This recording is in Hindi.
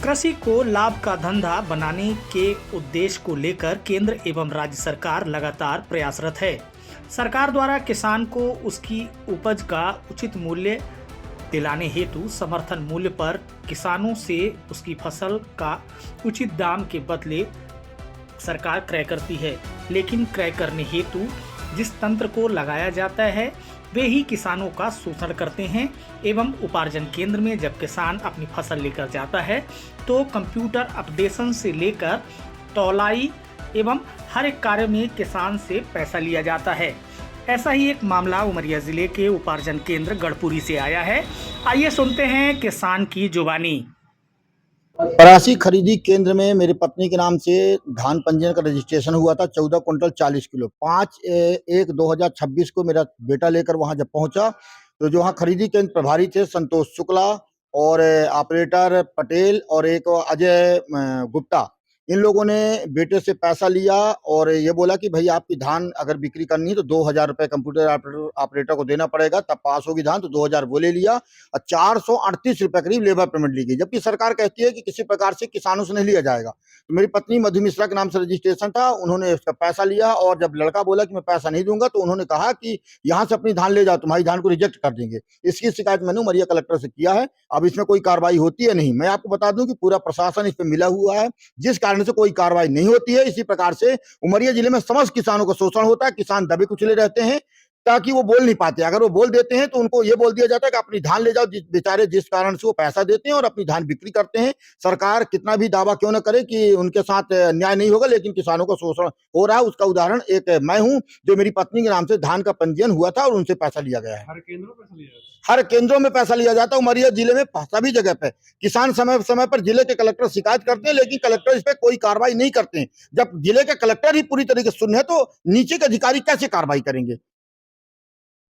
कृषि को लाभ का धंधा बनाने के उद्देश्य को लेकर केंद्र एवं राज्य सरकार लगातार प्रयासरत है। सरकार द्वारा किसान को उसकी उपज का उचित मूल्य दिलाने हेतु समर्थन मूल्य पर किसानों से उसकी फसल का उचित दाम के बदले सरकार क्रय करती है, लेकिन क्रय करने हेतु जिस तंत्र को लगाया जाता है वे ही किसानों का शोषण करते हैं एवं उपार्जन केंद्र में जब किसान अपनी फसल लेकर जाता है तो कंप्यूटर अपडेशन से लेकर तौलाई एवं हर एक कार्य में किसान से पैसा लिया जाता है। ऐसा ही एक मामला उमरिया जिले के उपार्जन केंद्र गढ़पुरी से आया है। आइए सुनते हैं किसान की जुबानी। परासी खरीदी केंद्र में मेरी पत्नी के नाम से धान पंजीयन का रजिस्ट्रेशन हुआ था। 14 कुंटल 40 किलो 5/1/2026 को मेरा बेटा लेकर वहां जब पहुंचा तो जो वहाँ खरीदी केंद्र प्रभारी थे संतोष शुक्ला और ऑपरेटर पटेल और एक अजय गुप्ता, इन लोगों ने बेटे से पैसा लिया और ये बोला कि भाई आपकी धान अगर बिक्री करनी है तो 2000 रुपये कंप्यूटर ऑपरेटर को देना पड़ेगा, तब पास होगी धान। तो 2000 वो ले लिया और 438 रुपये करीब लेबर पेमेंट ली गई, जबकि सरकार कहती है कि किसी प्रकार से किसानों से नहीं लिया जाएगा। तो मेरी पत्नी मधु मिश्रा के नाम से रजिस्ट्रेशन था, उन्होंने उसका पैसा लिया और जब लड़का बोला कि मैं पैसा नहीं दूंगा तो उन्होंने कहा कि यहाँ से अपनी धान ले जाओ, तुम्हारी धान को रिजेक्ट कर देंगे। इसकी शिकायत मैंने उमरिया कलेक्टर से किया है। अब इसमें कोई कार्रवाई होती है नहीं। मैं आपको बता दूं कि पूरा प्रशासन इस पर मिला हुआ है, जिस कारण से कोई कार्रवाई नहीं होती है। इसी प्रकार से उमरिया जिले में समस्त किसानों का शोषण होता है। किसान दबे कुचले रहते हैं ताकि वो बोल नहीं पाते। अगर वो बोल देते हैं तो उनको ये बोल दिया जाता है कि अपनी धान ले जाओ, बेचारे जिस कारण से वो पैसा देते हैं और अपनी धान बिक्री करते हैं। सरकार कितना भी दावा क्यों न करे कि उनके साथ न्याय नहीं होगा, लेकिन किसानों का शोषण हो रहा है। उसका उदाहरण एक मैं हूं, जो मेरी पत्नी के नाम से धान का पंजीयन हुआ था और उनसे पैसा लिया गया है। हर केंद्रों में पैसा लिया जाता है। उमरिया जिले में सभी जगह पे किसान समय समय पर जिले के कलेक्टर शिकायत करते हैं, लेकिन कलेक्टर इस पर कोई कार्रवाई नहीं करते हैं। जब जिले के कलेक्टर ही पूरी तरीके से शून्य है तो नीचे के अधिकारी कैसे कार्रवाई करेंगे?